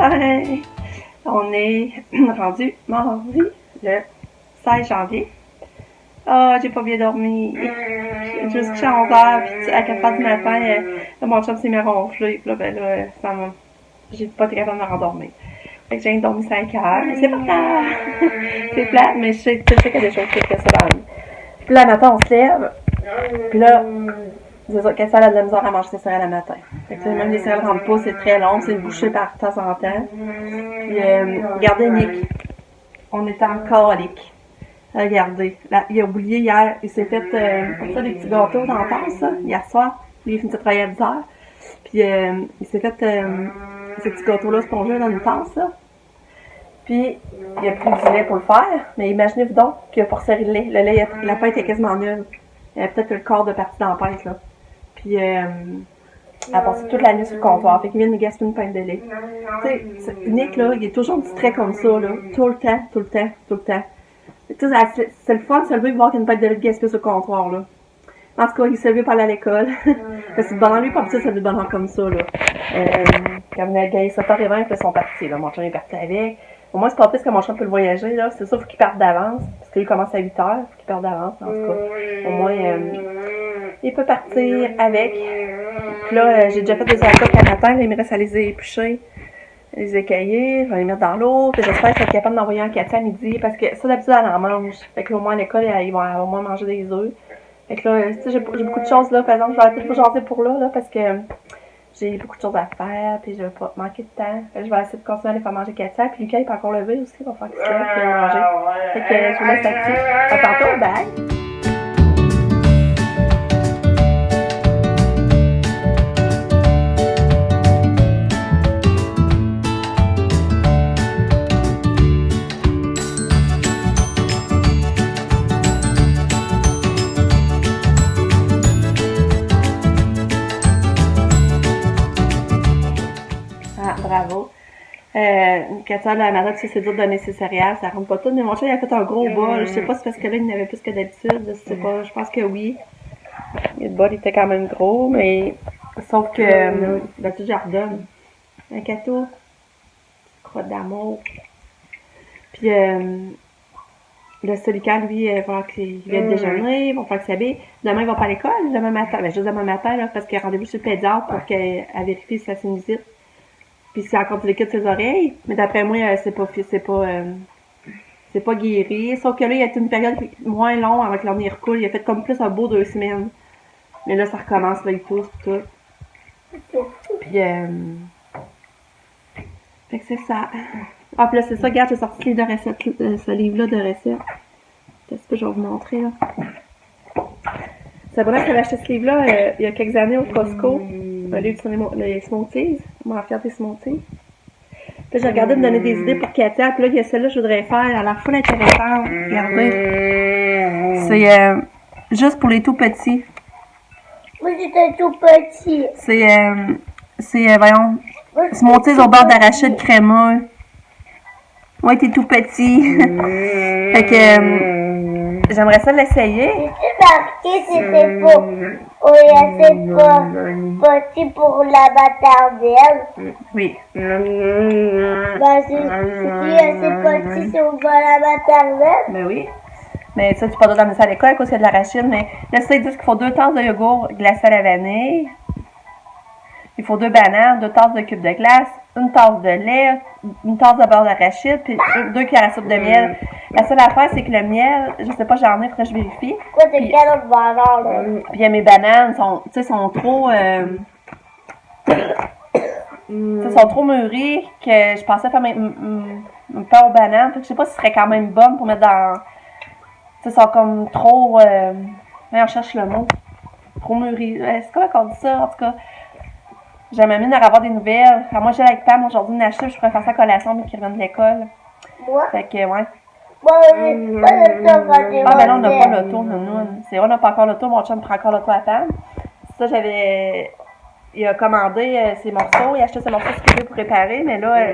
matin! On est rendu mardi, le 16 janvier. Ah, j'ai pas bien dormi. J'ai juste couché à 11h, puis à 4h du matin, là, mon chum s'est mis à ronfler. Puis là, ben là, ça m'a... J'ai pas été capable de me rendormir. Fait que j'ai dormi 5 heures. Mais c'est pas grave! C'est plate, mais je sais qu'il y a des choses qui font ça dans la vie. Puis là, le matin, on se lève. Puis là, c'est ça, qu'elle a de la misère à manger ses céréales le matin. Fait que même les céréales rendent pas, c'est très long, c'est une bouchée par temps en temps. Puis, regardez Nick. On était en colique. Regardez. Là, il a oublié hier, il s'est fait comme ça des petits gâteaux dans la tasse, là, hier soir. Il finit de travailler à 10 heures. Puis, il s'est fait ces petits gâteaux-là spongeux dans une tasse, là. Puis, il a pris du lait pour le faire. Mais imaginez-vous donc qu'il a pas resserré le lait. Le lait, la pâte était quasiment nulle. Il y avait peut-être le quart de partie dans la pâte, là. Puis, elle a passé toute la nuit sur le comptoir. Fait qu'il vient de me gaspiller une pinte de lait. Tu sais, Nick, là, il est toujours distrait comme ça, là. Tout le temps, tout le temps, tout le temps. Tu sais, c'est le fun de se lever et voir qu'il y a une pinte de lait gaspillée sur le comptoir, là. En tout cas, il s'est levé pour aller à l'école. Parce que le bonheur, lui, pas petit, c'est le bonheur comme ça, là. Quand il a gagné 7h20, ils sont partis, là. Mon chum est parti avec. Au moins, c'est pas plus que mon chum peut le voyager, là. C'est ça, faut qu'il parte d'avance. Parce qu'il commence à 8h, faut qu'il parte d'avance, en tout cas. Au moins, il peut partir avec. Puis là, j'ai déjà fait des alcools le matin, là, il me reste à les éplucher, les écailler, je vais les mettre dans l'eau. Puis j'espère que je vais être capable d'envoyer un café à midi, parce que ça, d'habitude, elle en mange. Fait que là, au moins, à l'école, ils vont au moins manger des œufs. Fait que là, tu sais, j'ai beaucoup de choses, là. Par exemple, je vais arrêter de vous jaser pour là, parce que j'ai beaucoup de choses à faire, puis je vais pas manquer de temps. Fait que je vais essayer de continuer à les faire manger Katia, puis Lucas, il peut encore lever aussi, il va faire qu'il se lève, puis il va manger. Fait que je vous laisse là-dessus. À tantôt, bye! Bravo. Katia, la matin, tu sais, c'est dur de donner ses céréales, ça rentre pas tout, mais mon chat, il a fait un gros bol. Je sais pas si c'est parce que là, il en avait plus que d'habitude, je sais pas, je pense que oui. Le bol était quand même gros, mais sauf que, d'habitude, je redonne. Un gâteau, crotte d'amour. Puis, le solicaire, lui, il va falloir qu'il vienne déjeuner, il va falloir qu'il s'habille. Demain, il va pas à l'école, demain matin, ben, juste demain matin, là, parce qu'il y a rendez-vous chez le pédiatre pour qu'elle vérifie si ça fait une visite. Puis c'est encore du liquide ses oreilles, mais d'après moi, c'est pas guéri. Sauf que là, il y a une période moins longue avec que l'ornier recoule. Il a fait comme plus un beau 2 semaines. Mais là, ça recommence, là, il pousse, tout. Puis, fait que c'est ça. Ah, puis là, c'est ça, regarde, j'ai sorti ce livre de recettes, ce livre-là de recettes. Qu'est-ce que je vais vous montrer, là? C'est vrai que j'avais acheté ce livre-là il y a quelques années au Costco. Un livre sur les smoothies. On va en faire des smoothies. Puis j'ai regardé de me donner des idées pour Katia. Puis là, il y a celle-là que je voudrais faire. Elle a l'air full intéressante. Regardez. C'est juste pour les tout petits. Oui, c'est tout petit. Voyons, smoothies au beurre d'arachide crémeux. Ouais, t'es tout petit. Fait que j'aimerais ça l'essayer. C'est marqué, c'était pour... Oui, c'est pas petit pour la maternelle. Oui. Ben, c'est petit, c'est pour la maternelle. Ben oui. Mais ça, tu peux pas d'amener ça à l'école à cause qu'il y a de l'arachide. Mais là, ça, ils disent qu'il faut 2 tasses de yogourt glacé à la vanille. Il faut 2 bananes, 2 tasses de cubes de glace, 1 tasse de lait, 1 tasse de beurre d'arachide, puis 2 cuillères à soupe de miel. La seule affaire, c'est que le miel, je sais pas, j'en ai, faudrait que je vérifie. Quoi, c'est quel autre valeur, là? Puis mes bananes sont trop... sont trop mûries que je pensais faire mes pain aux bananes. Fait que je sais pas si ce serait quand même bonne pour mettre dans... Tu sais, sont comme trop... on cherche le mot. Trop mûries. C'est comment qu'on dit ça, en tout cas? J'aimerais mieux avoir des nouvelles. Alors moi, j'ai avec Pam aujourd'hui une acheter, je pourrais faire ça à collation, mais qu'ils reviennent de l'école. Moi? Fait que, ouais. Moi, j'ai pas l'auto. Ah, ben non, on n'a pas l'auto, nous. C'est vrai, on n'a pas encore l'auto, mon chum prend encore l'auto à Pam. Ça, il a commandé ses morceaux, il a acheté ses morceaux ce pour réparer, mais là,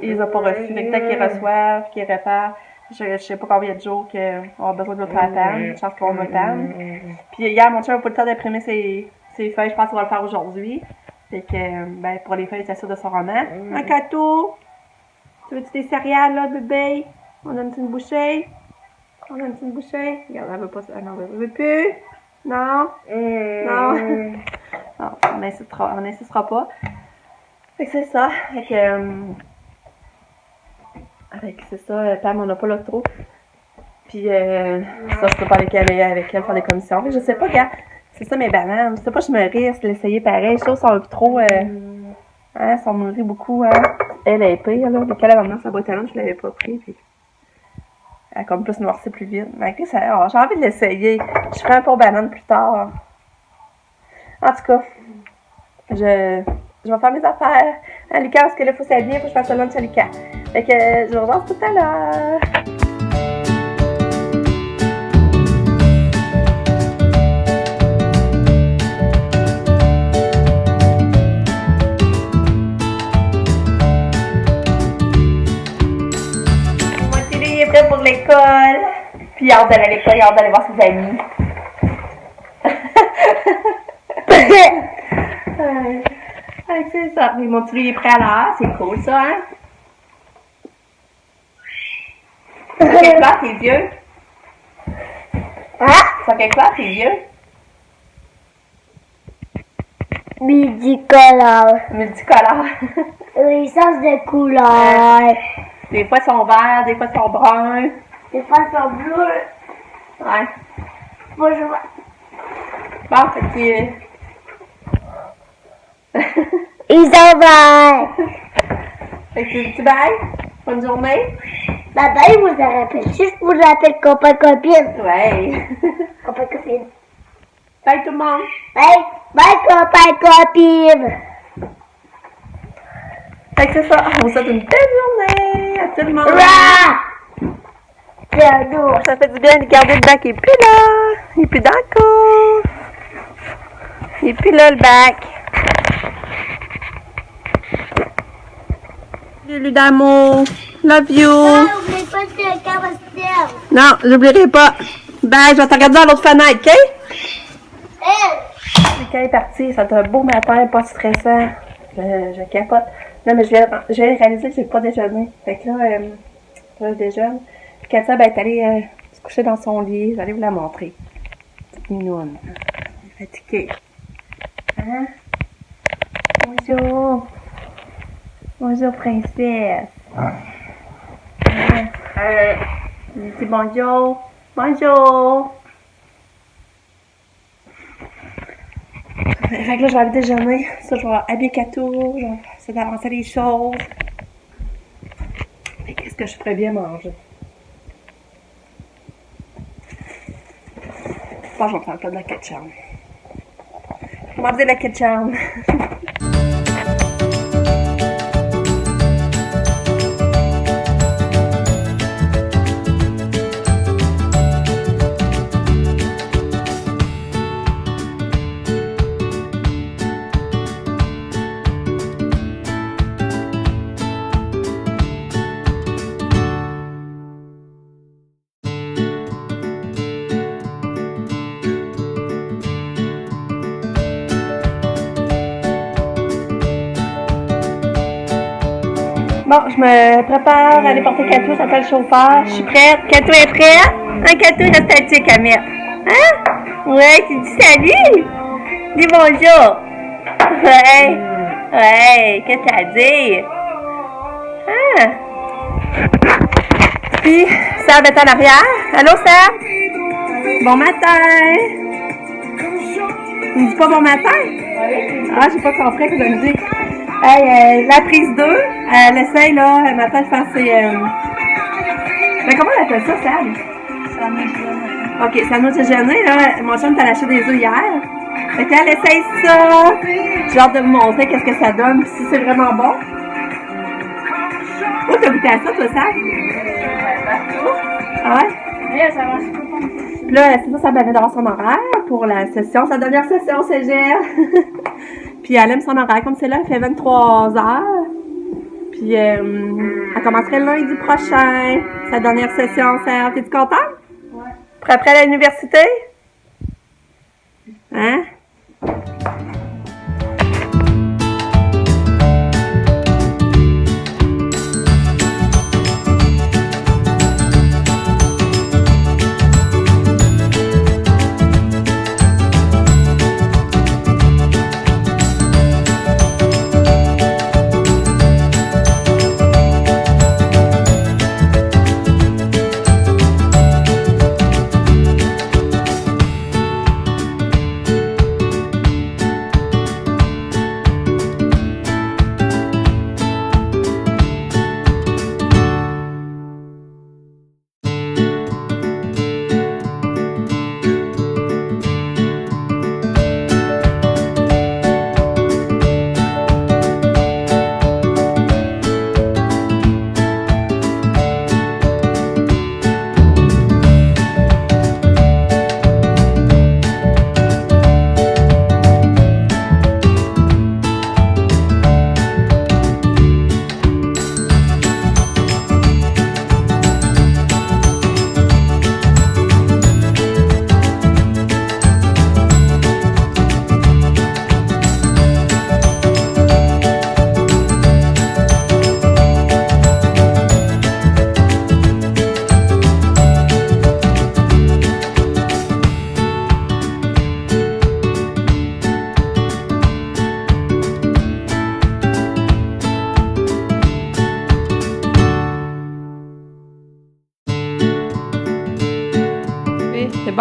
il les a pas reçus. Fait que peut-être qu'ils reçoivent, qu'ils réparent. Je sais pas combien de jours qu'on a besoin de l'auto à Pam. Je pense qu'on a Pam. Puis hier, mon chum n'a pas le temps d'imprimer ses feuilles, je pense qu'il va le faire aujourd'hui. Fait que, ben, pour les feuilles, il est sûr de son roman. Un gâteau! Tu veux-tu des céréales, là, bébé? On donne une bouchée? On donne une bouchée? Regarde, elle veut pas ça. Non, elle veut plus. Non. Non. Non, on n'insistera pas. Fait que c'est ça. Fait que, c'est ça, Pam, on n'a pas l'auto. Puis, ça, je peux pas avec elle faire des commissions. Mais je sais pas, gars. C'est ça mes bananes. Je sais pas, je me risque de l'essayer pareil. Je trouve qu'elles sont trop. Elles sont nourries beaucoup. Hein. Elle est pire, là. Dès qu'elle avait dans sa boîte à lunch, je l'avais pas pris. Puis, elle a comme plus noirci plus vite. Mais j'ai envie de l'essayer. Je ferai un pot banane plus tard. En tout cas, je vais faire mes affaires. Hein, Lucas, parce que là, il faut s'habiller. Il faut que je fasse le lunch à Lucas. Fait que je vous rejoins tout à l'heure. Prêt pour l'école. Puis hâte d'aller à l'école, hâte d'aller voir ses amis. C'est ça. Mais mon petit lui est prêt à l'heure. C'est cool ça, hein? Ça fait quelle couleur tes yeux? Hein? Ça fait quelle couleur tes yeux? Multicolore. Multicolore. Licence de couleurs. Des fois, ils sont verts, des fois, ils sont bruns. Des fois, ils sont bleus. Ouais. Bonjour. Bon, fait que... Ils sont verts. Fait que tu dis bye. Bonne journée. Bye bye, vous en rappelez. Je vous rappelle copain copine. Ouais. Copain copine. Bye tout le monde. Bye. Bye copain copine. Fait que c'est ça. On vous souhaite une belle journée à tout le monde. Ça fait du bien de garder le bac. Il est plus là. Il est plus dans le cours. Il est plus là le bac. Salut d'amour. Love you. N'oubliez pas de carousel. Non, j'oublierai pas. Bye, je vais te regarder dans l'autre fenêtre, ok? Quand elle est partie, ça a été un beau matin, pas stressant. Je capote. Non, mais je viens de réaliser que j'ai pas déjeuné. Fait que là, je déjeune. Puis Katia, ben, elle est allée se coucher dans son lit. J'allais vous la montrer. Petite minoune. Elle est fatiguée. Hein? Bonjour. Bonjour, princesse. Dis bonjour. Bonjour. Fait que là, je vais aller déjeuner. Ça, je vais habiller Kato. Je vais essayer d'avancer les choses. Mais qu'est-ce que je ferais bien manger? Je pense que je vais faire un plat de la ketchup. Comment dire la ketchup? Bon, je me prépare à aller porter Kato, ça s'appelle le chauffeur. Je suis prête. Kato est prête? Hein, Kato, reste statique à mettre. Hein? Ouais, tu dis salut? Dis bonjour. Ouais. Ouais, qu'est-ce que t'as à dire? Hein? Puis, Sam est en arrière. Allô, Sam? Bon matin. Il me dit pas bon matin? Ah, j'ai pas compris ce que ça me dit. Hey, la prise 2, elle essaye, là, le matin, de faire ses... Mais comment elle appelle ça, Sam? Sandwich déjeuner. Ok, sandwich déjeuner, là. Mon chum t'a lâché des œufs hier. Fait qu'elle essaye ça. J'ai hâte de vous montrer qu'est-ce que ça donne, si c'est vraiment bon. Oh, t'as goûté à ça, toi, Sam? Ah ouais? Mais ça marche pas comme ça. Puis là, c'est ça, ça m'avait d'avoir son horaire pour la session, sa dernière session cégep. Puis elle aime son horaire comme c'est là, elle fait 23 heures. Puis elle commencerait le lundi prochain, sa dernière session, Serge. T'es-tu contente? Ouais. Pour après à l'université? Hein?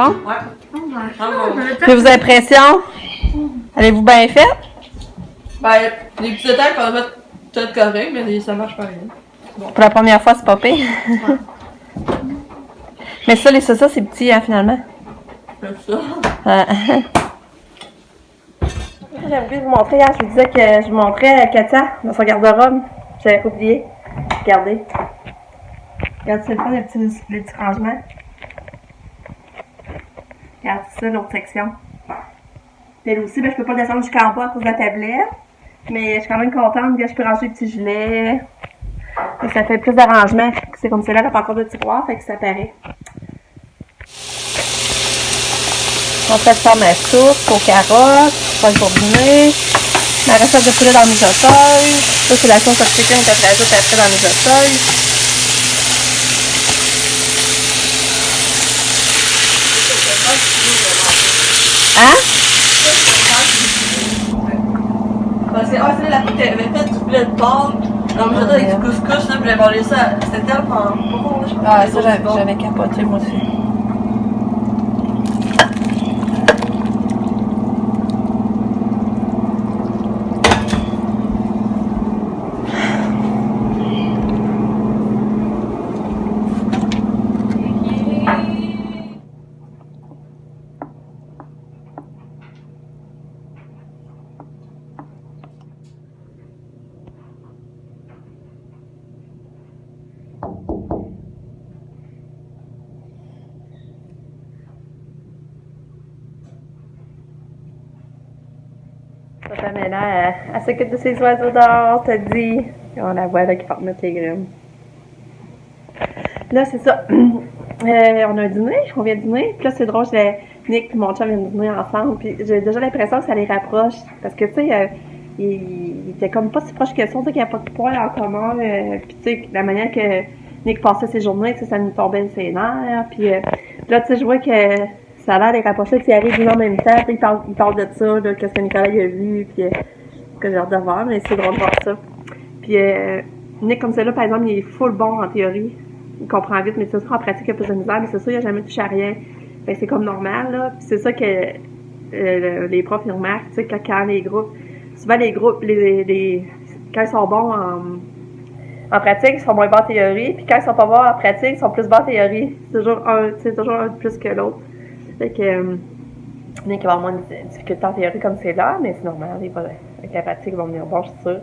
bon? Ouais. Puis vos impressions? Avez-vous bien fait? Ben, les petits détails qu'on va mettre peut-être correct, mais ça marche pas bien. Pour la première fois, c'est pas pire. Mais ça, les saucisses, c'est petit, hein, finalement. Comme ça. J'avais oublié de vous montrer, hier, je vous disais que je vous montrais Katia dans son garde-robe. J'avais oublié. Regardez. Regarde, c'est le fun, les petits rangements. Regarde ça, l'autre section. Elle aussi, ben, je peux pas descendre jusqu'en bas à cause de la tablette. Mais je suis quand même contente que je peux ranger les petits gilets. Et ça fait plus d'arrangement. C'est comme celle-là, elle n'a pas encore de tiroir, fait que ça paraît. On transforme ma soupe aux carottes, pas pour dîner. Ma recette de poulet dans le mijoteuse. Ça, c'est la sauce à chicken que je rajoute après dans le mijoteuse. Hein? Parce que, c'est la fois qu'elle avait fait du poulet de porc. Dans le mijoteuse avec du couscous, là, puis j'avais mangé ça. C'était tellement bon, je pense. Ah, ça, j'avais capoté, moi aussi. Mais là, elle s'occupe de ses oiseaux dehors, t'as dit. On la voit là qui part mettre les graines. Là, c'est ça. On a un dîner, on vient de dîner. Puis là, c'est drôle, Nick et mon chum viennent de dîner ensemble. Puis j'ai déjà l'impression que ça les rapproche. Parce que, tu sais, il était comme pas si proche que ça. Tu sais, qu'il n'y a pas de poils en commun. Puis, tu sais, la manière que Nick passait ses journées, tu sais, ça nous tombait ses nerfs. Puis là, tu sais, je vois que ça a l'air de rapprocher, qu'ils arrivent en même temps. Puis il parle de ça, là, qu'est-ce que Nicolas a vu. Puis que j'ai hâte de voir, mais c'est drôle de voir ça. Puis Nick, comme ça, là, par exemple, il est full bon en théorie. Il comprend vite, mais c'est sûr, en pratique, il a plus de misère, mais c'est sûr, il n'a jamais touché à rien. Fait que c'est comme normal, là. Puis c'est ça que les profs, ils remarquent, tu sais, quand les groupes, souvent les groupes, quand ils sont bons en pratique, ils sont moins bons en théorie, puis quand ils sont pas bons en pratique, ils sont plus bons en théorie. C'est toujours un de plus que l'autre. Fait que, Nick va avoir moins de difficultés en théorie comme c'est là, mais c'est normal, avec la pratique, ils vont venir bon, je suis sûre.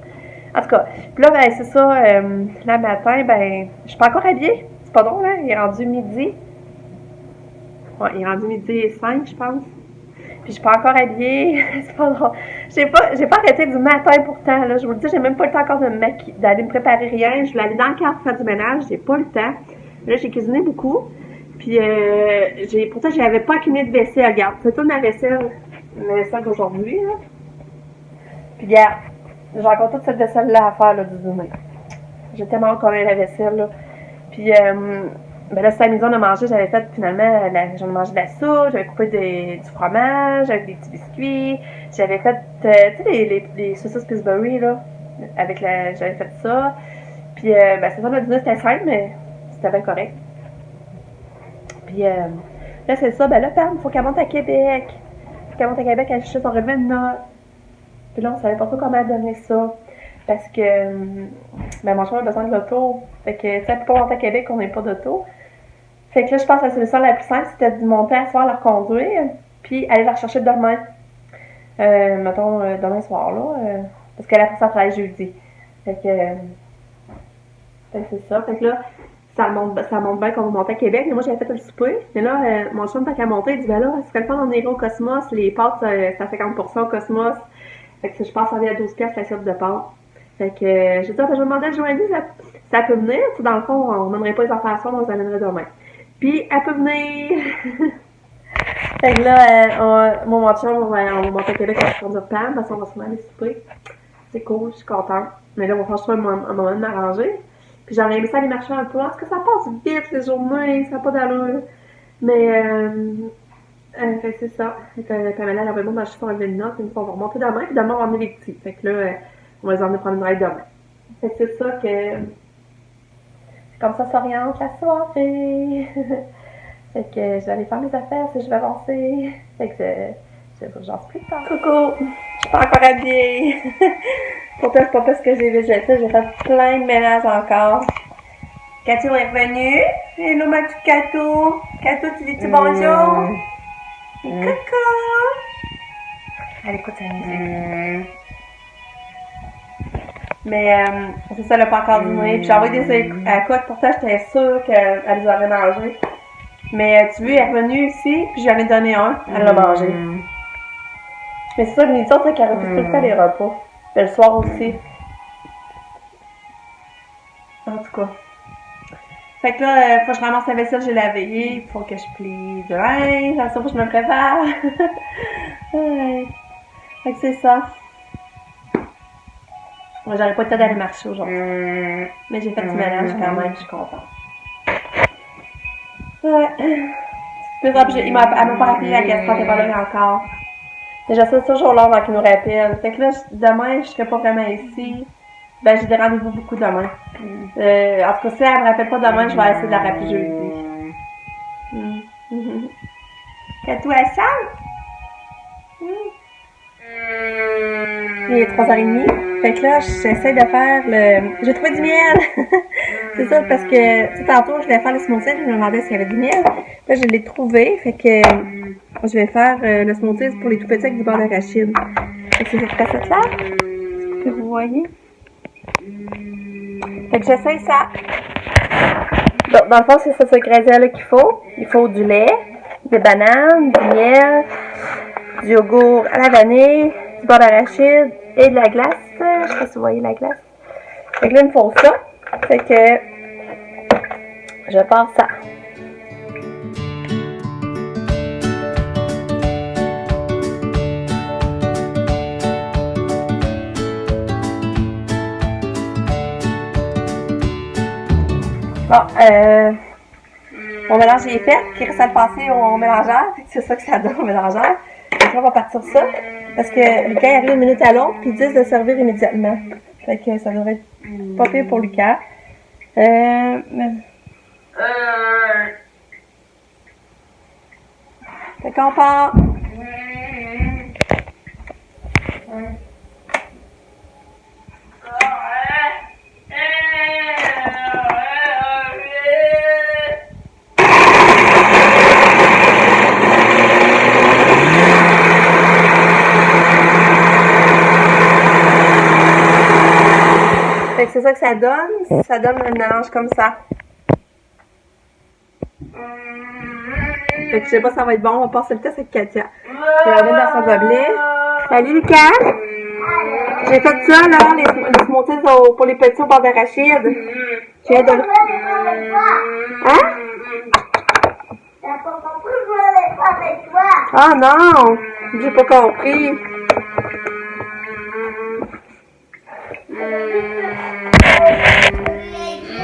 En tout cas, puis là, ben, c'est ça, là, matin, ben, je suis pas encore habillée. C'est pas drôle, hein? Il est rendu midi. Ouais, il est rendu midi et 5, je pense. Puis je suis pas encore habillée. C'est pas drôle. J'ai pas arrêté du matin pourtant, là. Je vous le dis, j'ai même pas le temps encore d'aller me préparer rien. Je voulais aller dans le cadre faire du ménage, j'ai pas le temps. Là, j'ai cuisiné beaucoup. Puis, pourtant, j'avais pas accumulé de vaisselle. Regarde, c'est toute ma vaisselle d'aujourd'hui, là. Puis, regarde. J'ai encore toute cette vaisselle-là à faire, là, du dîner. J'ai tellement hâte qu'on ait la vaisselle, là. Puis, ben là, c'était à midi, on a mangé. J'avais fait, finalement, j'en ai mangé de la soupe, j'avais coupé du fromage, avec des petits biscuits. J'avais fait, tu sais, les saucisses Pillsbury, là. J'avais fait ça. Puis, ben, c'est ça, le dîner, c'était simple, mais c'était bien correct. Puis, là, c'est ça. Ben là, Pam, il faut qu'elle monte à Québec. Elle cherche son relevé de notes. Puis là, on savait pas trop comment donner ça. Parce que, ben, mon chum a besoin de l'auto. Fait que, tu sais, pour monter à Québec, on n'a pas d'auto. Fait que là, je pense que la solution la plus simple, c'était de monter à soir, la reconduire, puis aller la rechercher demain. Mettons, demain soir, là. Parce qu'elle a fait ça travail jeudi. Fait que c'est ça. Fait que là, ça monte bien qu'on va monter à Québec. Mais moi, j'avais fait le souper. Mais là, mon chum, tant qu'à monter, il dit, ben là, ce serait le temps d'en aller au Cosmos. Les pâtes, c'est à 50% au Cosmos. Fait que je pense qu'on est à 12$ l'assiette de pâtes. Fait que j'ai dit, ben, je vais demander à Joanie si ça peut venir. T'sais, dans le fond, on n'aimerait pas les affaires à soir, on les amènerait demain. Puis, elle peut venir! Fait que là, moi, mon chum, on va monter à Québec à la conduire Pam, parce qu'on va sûrement aller souper. C'est cool, je suis contente. Mais là, on va franchement un moment de m'arranger. Puis j'aurais aimé ça aller marcher un peu. Parce que ça passe vite, les journées, ça n'a pas d'allure. Mais, fait que c'est ça. Fait que Pamela, elle avait beau m'acheter son relevé de notes. Une fois, on va remonter demain, puis demain, on va emmener les petits. Fait que là, on va les emmener prendre une ride demain. Fait que c'est ça que... C'est comme ça s'oriente la soirée. Fait que je vais aller faire mes affaires si je vais avancer. Fait que j'en suis plus tard. Coucou! Je suis pas encore habillée. Pourtant, c'est pas parce que j'ai fait. J'ai fait plein de ménages encore. Cato est revenue. Hello, ma petite Cato. Cato, tu dis-tu bonjour? Coucou! Elle écoute sa musique. Mais c'est ça, elle n'a pas encore dîné. Puis j'ai envoyé des écoutes. Pourtant, j'étais sûre qu'elle les aurait mangés. Mais tu vois, elle est revenue ici, puis je lui avais donné un. Elle l'a mangé. Mais c'est ça, le midi, on dirait qu'elle refuse tout le temps les repas. Puis le soir aussi. En tout cas. Fait que là, faut que je ramasse la vaisselle, j'ai lavé. Faut que je plie de linge. Après ça, faut que je me prépare. Ouais. Fait que c'est ça. Moi, j'aurais pas le temps d'aller marcher aujourd'hui. Mais j'ai fait du ménage quand même, je suis contente. Ouais. Elle m'a pas rappelé la question, elle est pas là encore. Mais je sais toujours long avant qu'il nous rappelle. Fait que là, demain, je serai pas vraiment ici. Ben, j'ai des rendez-vous beaucoup demain. En tout cas, si elle me rappelle pas demain, je vais essayer de la rappeler jeudi. Catou, elle chante? Il est 3h30. Fait que là, j'essaie de faire le... J'ai trouvé du miel! C'est ça, parce que tout tantôt, je voulais faire le smoothie, je me demandais s'il y avait du miel. Là, je l'ai trouvé, fait que je vais faire le smoothie pour les tout petits avec du beurre d'arachide. Fait que c'est cette recette-là que vous voyez. Fait que j'essaie ça. Donc, dans le fond, c'est ça, ce ingrédient-là qu'il faut. Il faut du lait, des bananes, du miel, du yogourt à la vanille, du beurre d'arachide et de la glace. Je sais pas si vous voyez la glace. Fait que là, il me faut ça. Fait que je pars ça. Bon, mon mélange est fait, il reste à le passer au mélangeur, c'est ça que ça donne au mélangeur. Donc là, on va partir ça, parce que Lucas arrive une minute à l'autre, puis ils disent de servir immédiatement. Fait que ça devrait être pas pire pour Lucas. Fait qu'on part. Fait que c'est ça que ça donne. Ça donne un mélange comme ça. Fait que je sais pas si ça va être bon. On va passer le test avec Katia. Je vais la mettre dans son gobelet. Salut Lucas! J'ai fait ça là, les smoothies pour les petits au beurre d'arachide. Je viens de... Hein? T'as pas compris, je voulais pas avec toi. Ah non! J'ai pas compris.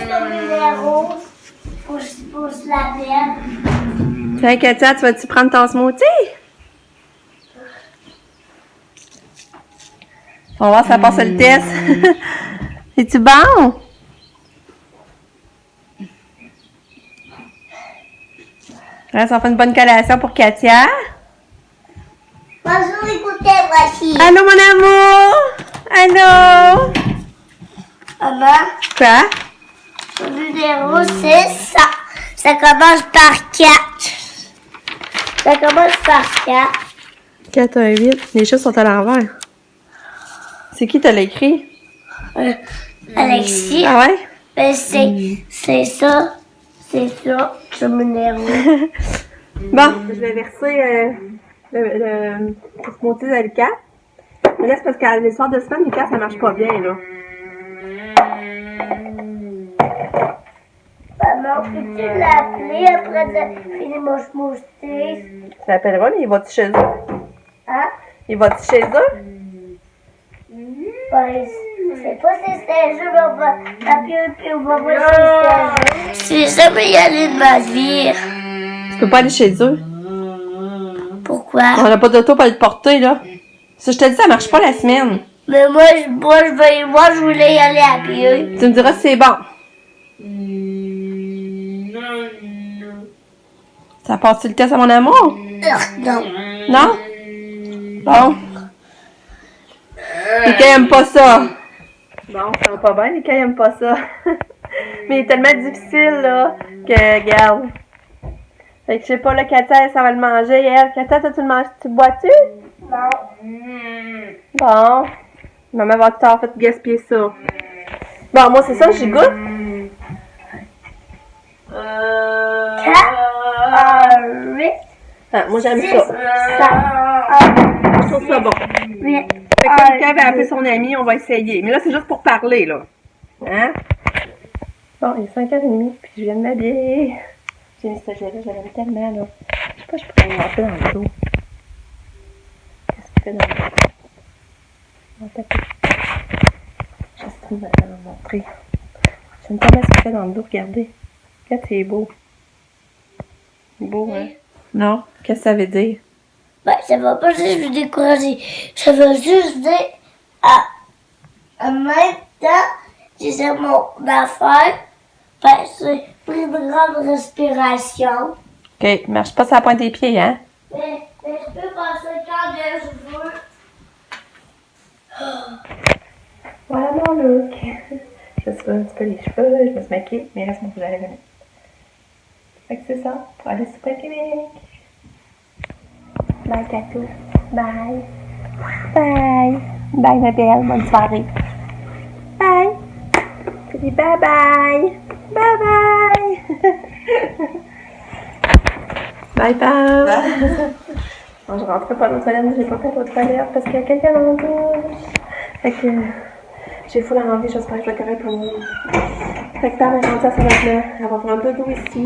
Son numéro pour se l'appeler. Tiens, Katia, tu vas-tu prendre ton smoothie? On va voir si ça passe le test. Es-tu bon? Là, ça fait une bonne collation pour Katia. Bonjour, écoutez, voici. Allô, mon amour? Allô? Maman, Quoi? son numéro, c'est ça. Ça commence par 4. Ça commence par 4. 4, 1, 8. Les choses sont à l'envers. C'est qui t'a l'écrit? Alexis. Ah ouais? Ben, c'est ça. C'est ça, son numéro. Bon, je vais verser le smoothie à Lucas. Mais là, c'est parce qu'à l'histoire de semaine, Lucas, ça marche pas bien, là. Maman, peux-tu l'appeler après de finir mon smoothie? Tu l'appelleras, mais il va-tu chez eux? Hein? Il va-tu chez eux? Ben, je sais pas si c'est un jeu, mais on va appeler puis on va voir si c'est un jeu. C'est ça, mais y aller de ma vie. Tu peux pas aller chez eux. Pourquoi? On n'a pas d'auto pour le porter, là. Ça, je te dis, ça marche pas la semaine. Mais moi, je voulais y aller à pied. Tu me diras si c'est bon. Ça passe le test à mon amour? Non. Non? Bon. Mika aime pas ça. Bon, ça va pas bien, Mika aime pas ça. Mais il est tellement difficile, là, que, regarde. Fait que je sais pas, là, Katia, ça va le manger, elle. Katia, toi, tu le manges, tu le bois-tu? Non. Bon. Maman va tout en fait gaspiller ça. Bon, moi, c'est ça, j'y goûte. 4, 8, Ah, moi, j'aime ça. 7, Je trouve ça bon. 8. Fait que quand Mika va appeler son ami, on va essayer. Mais là, c'est juste pour parler, là. Hein? Bon, il est 5h30, puis je viens de m'habiller. J'ai mis ce gel-là, je l'aime tellement, là. Je sais pas, je pourrais me monter dans le dos. Qu'est-ce qu'il fait dans le dos? Dans le tapis. Je sais pas, je vais vous montrer. J'aime tellement ce qu'il fait dans le dos, regardez. Regarde, c'est beau. Beau, hein? Non? Qu'est-ce que ça veut dire? Ben, ça va pas dire que je suis découragée. Ça veut juste dire, en même temps, j'ai mon affaire. Ben, c'est une grande respiration. OK, marche pas sur la pointe des pieds, hein? Mais je peux passer quand je veux. Voilà mon look. Je me suis fait un petit peu les cheveux, je me suis maquillée, mais il reste mon rouge à lèvres. Fait que c'est ça, pour aller super Québec. Bye Katou. Bye. Bye. Bye ma belle, bonne soirée. Bye. Je dis bye bye. Bye bye. Bye Pam. Bon, je rentrerai pas dans le toilette, mais j'ai pas fait aux toilettes parce qu'il y a quelqu'un dans la douche. Fait que j'ai full envie, j'espère que je vais correct pour moi. Fait que Pam est rentrée à sa là, elle va prendre un peu d'eau ici.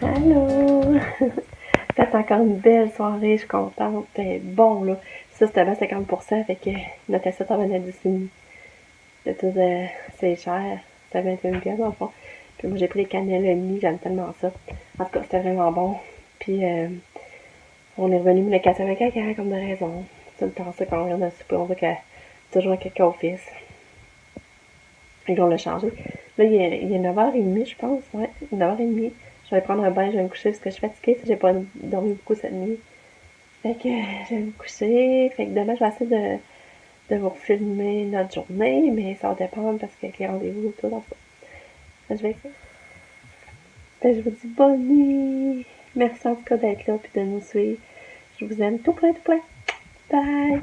Allô! Peut-être encore une belle soirée, je suis contente. C'était bon, là. Ça, c'était bien 50%, fait que notre assiette en venait d'ici. De tout, c'est cher. C'était 21 pièces dans le fond. Puis moi, j'ai pris les cannelloni, j'aime tellement ça. En tout cas, c'était vraiment bon. Puis, on est revenu, mais le casser avec quelqu'un, comme de raison. C'est tout le temps ça, quand on vient de souper, on voit qu'il y a toujours quelqu'un au fils. Et qu'on l'a changé. Là, il est 9h30, je pense. Ouais, 9h30. Je vais prendre un bain, je vais me coucher parce que je suis fatiguée. J'ai pas dormi beaucoup cette nuit. Fait que je vais me coucher. Fait que demain, je vais essayer de vous filmer notre journée, mais ça va dépendre parce qu'avec les rendez-vous, tout dans ça. Je vais essayer. Fait que je vous dis bonne nuit. Merci en tout cas d'être là et de nous suivre. Je vous aime tout plein, tout plein. Bye!